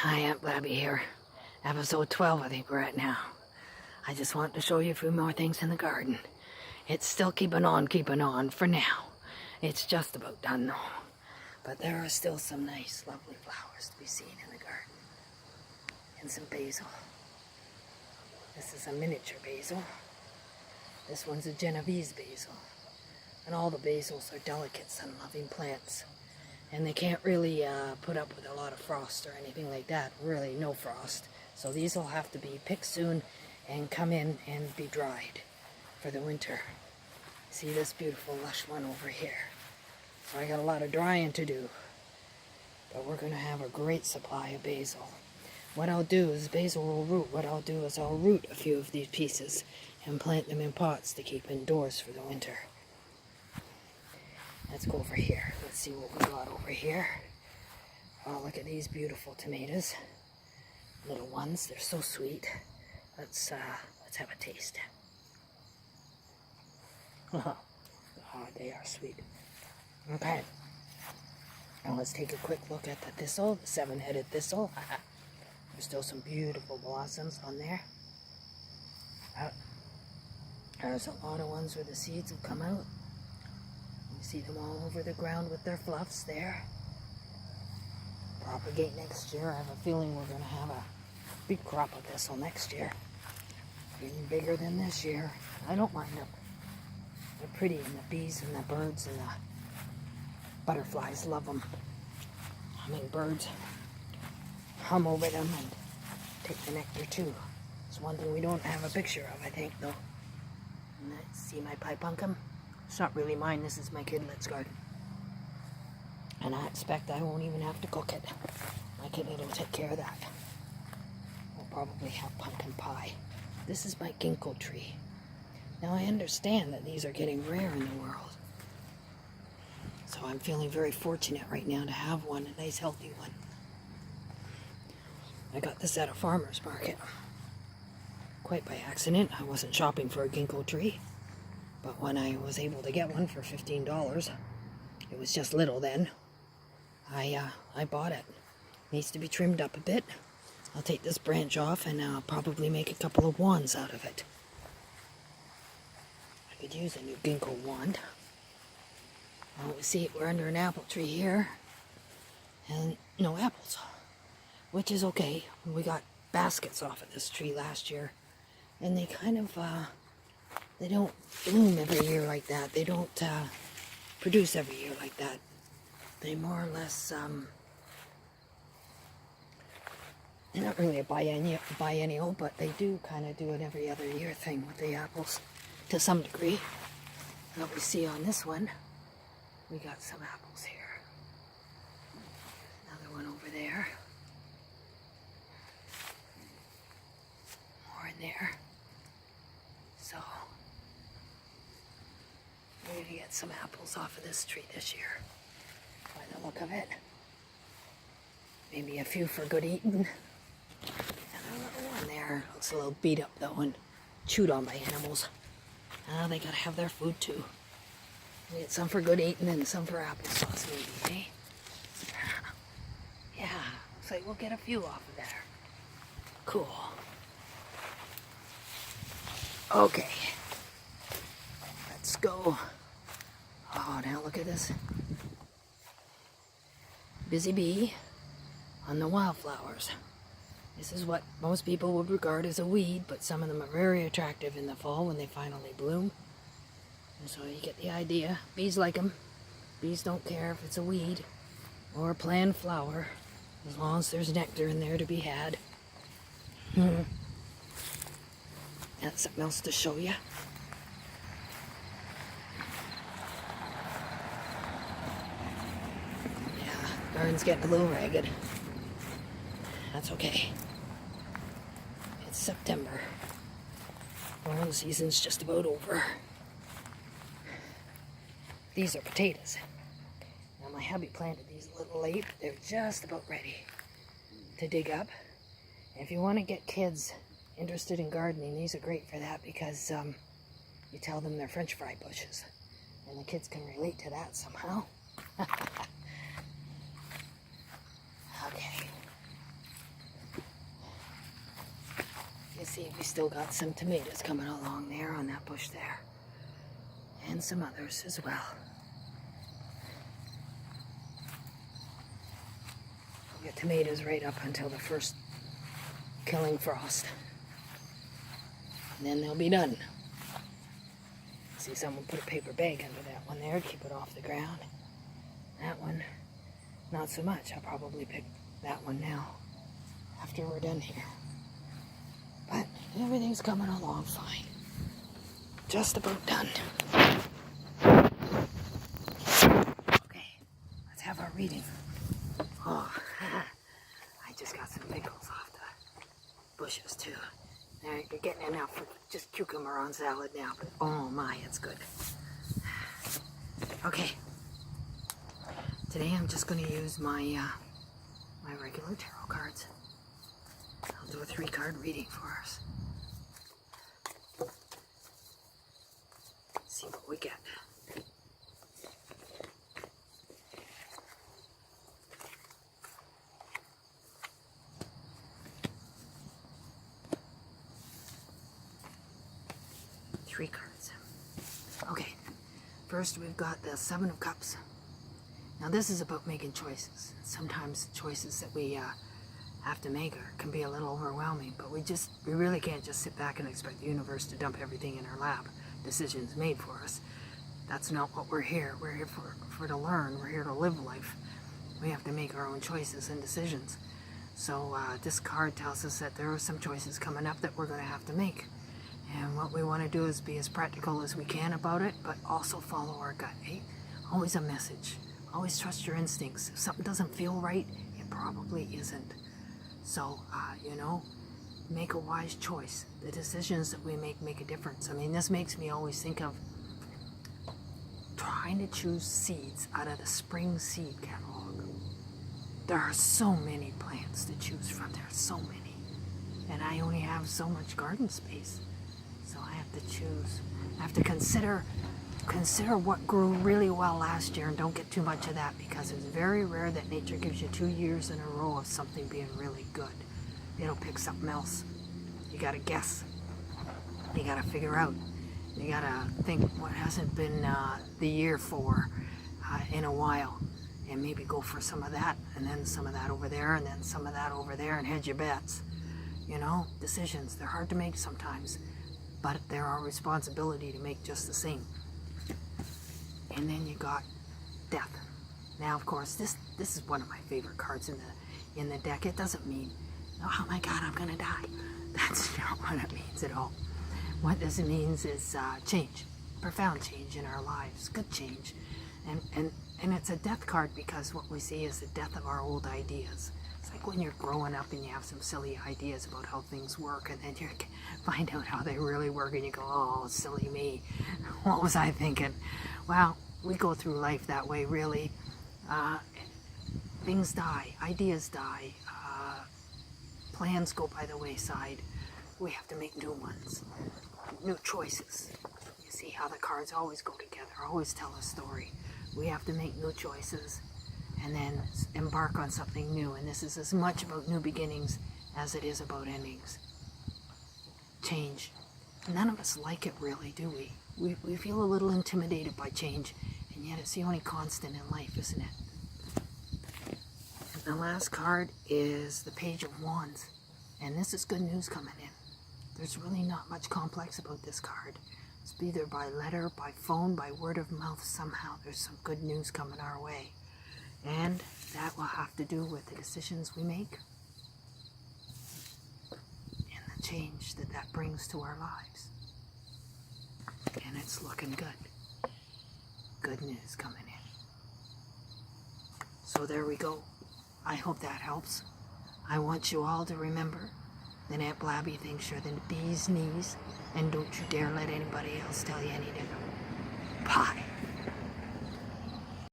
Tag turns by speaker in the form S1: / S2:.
S1: Hi, Aunt Blabby here. Episode 12 I think we're at now. I just want to show you a few more things in the garden. It's still keeping on for now. It's just about done though. But there are still some nice, lovely flowers to be seen in the garden. And some basil. This is a miniature basil. This one's a Genovese basil. And all the basils are delicate, sun-loving plants. And they can't really put up with a lot of frost or anything like that. Really, no frost. So these will have to be picked soon and come in and be dried for the winter. See this beautiful lush one over here. So I got a lot of drying to do. But we're going to have a great supply of basil. What I'll do is basil will root. What I'll do is I'll root a few of these pieces and plant them in pots to keep indoors for the winter. Let's go over here. Let's see what we got over here. Oh, look at these beautiful tomatoes. Little ones. They're so sweet. Let's have a taste. Oh, they are sweet. Okay. Now let's take a quick look at the thistle, the seven-headed thistle. There's still some beautiful blossoms on there. There's a lot of ones where the seeds have come out. You see them all over the ground with their fluffs there. Propagate next year. I have a feeling we're going to have a big crop of thistle next year. Even bigger than this year. I don't mind them. They're pretty, and the bees and the birds and the butterflies love them. Hummingbirds hum over them and take the nectar too. It's one thing we don't have a picture of, I think, though. And see my pie pumpkin? It's not really mine, this is my kidlet's garden. And I expect I won't even have to cook it. My kidlet will take care of that. We'll probably have pumpkin pie. This is my ginkgo tree. Now I understand that these are getting rare in the world. So I'm feeling very fortunate right now to have one, a nice healthy one. I got this at a farmer's market. Quite by accident. I wasn't shopping for a ginkgo tree. But when I was able to get one for $15, it was just little then, I bought it. Needs to be trimmed up a bit. I'll take this branch off and I'll probably make a couple of wands out of it. I could use a new ginkgo wand. Well, we see we're under an apple tree here, and no apples, which is okay. We got baskets off of this tree last year, and they kind of, they don't bloom every year like that. They don't produce every year like that. They more or less, they're not really a biennial, but they do kind of do an every other year thing with the apples to some degree. What we see on this one, we got some apples here. Another one over there. More in there. So, we're going to get some apples off of this tree this year. By the look of it. Maybe a few for good eating. And a little one there. Looks a little beat up though and chewed on by animals. They gotta have their food too. We get some for good eating and some for applesauce maybe, eh? Yeah, looks like we'll get a few off of there. Cool. Okay. Let's go. Oh, now look at this. Busy bee on the wildflowers. This is what most people would regard as a weed, but some of them are very attractive in the fall when they finally bloom. And so you get the idea. Bees like them. Bees don't care if it's a weed or a plant flower, as long as there's nectar in there to be had. That's something else to show you. Yeah, the garden's getting a little ragged. That's okay. It's September. Growing season's just about over. These are potatoes. Now my hubby planted these a little late, but they're just about ready to dig up. And if you want to get kids interested in gardening, these are great for that because you tell them they're French fry bushes. And the kids can relate to that somehow. Okay. see, we still got some tomatoes coming along there on that bush there. And some others as well. We'll get tomatoes right up until the first killing frost. And then they'll be done. See, someone put a paper bag under that one there, keep it off the ground. That one, not so much. I'll probably pick that one now after we're done here. But everything's coming along fine. Just about done. Okay, let's have our reading. Oh, I just got some pickles off the bushes too. There, you're getting enough for just cucumber on salad now, but oh my, it's good. Okay, today I'm just going to use my my regular tarot cards. I'll do a 3-card reading for us. See what we get. Three cards. Okay, first we've got the 7 of Cups. Now this is about making choices. Sometimes the choices that we have to make can be a little overwhelming, but we really can't just sit back and expect the universe to dump everything in our lap. Decisions made for us. That's not what we're here. We're here for to learn. We're here to live life. We have to make our own choices and decisions. So this card tells us that there are some choices coming up that we're going to have to make. And what we want to do is be as practical as we can about it, but also follow our gut. Eh? Always a message. Always trust your instincts. If something doesn't feel right, it probably isn't. So, you know, make a wise choice. The decisions that we make a difference. I mean, this makes me always think of trying to choose seeds out of the spring seed catalog. There are so many plants to choose from. There are so many. And I only have so much garden space. So I have to choose. I have to consider what grew really well last year, and don't get too much of that, because it's very rare that nature gives you 2 years in a row of something being really good. It'll pick something else. You gotta guess. You gotta figure out. You gotta think what hasn't been the year for in a while, and maybe go for some of that, and then some of that over there, and then some of that over there, and hedge your bets. You know, decisions, they're hard to make sometimes, but they're our responsibility to make just the same. And then you got death. Now, of course, this is one of my favorite cards in the deck. It doesn't mean, oh my God, I'm gonna die. That's not what it means at all. What this means is change, profound change in our lives, good change. And it's a death card because what we see is the death of our old ideas. It's like when you're growing up and you have some silly ideas about how things work, and then you find out how they really work, and you go, oh, silly me. What was I thinking? Well, we go through life that way, really. Things die, ideas die, plans go by the wayside. We have to make new ones, new choices. You see how the cards always go together, always tell a story. We have to make new choices and then embark on something new. And this is as much about new beginnings as it is about endings. Change. None of us like it, really, do we? We feel a little intimidated by change, and yet it's the only constant in life, isn't it? And the last card is the Page of Wands, and this is good news coming in. There's really not much complex about this card. It's either by letter, by phone, by word of mouth. Somehow there's some good news coming our way, and that will have to do with the decisions we make and the change that brings to our lives. And it's looking good. Good news coming in. So there we go. I hope that helps. I want you all to remember that Aunt Blabby thinks you're the bee's knees, and don't you dare let anybody else tell you any different. Bye.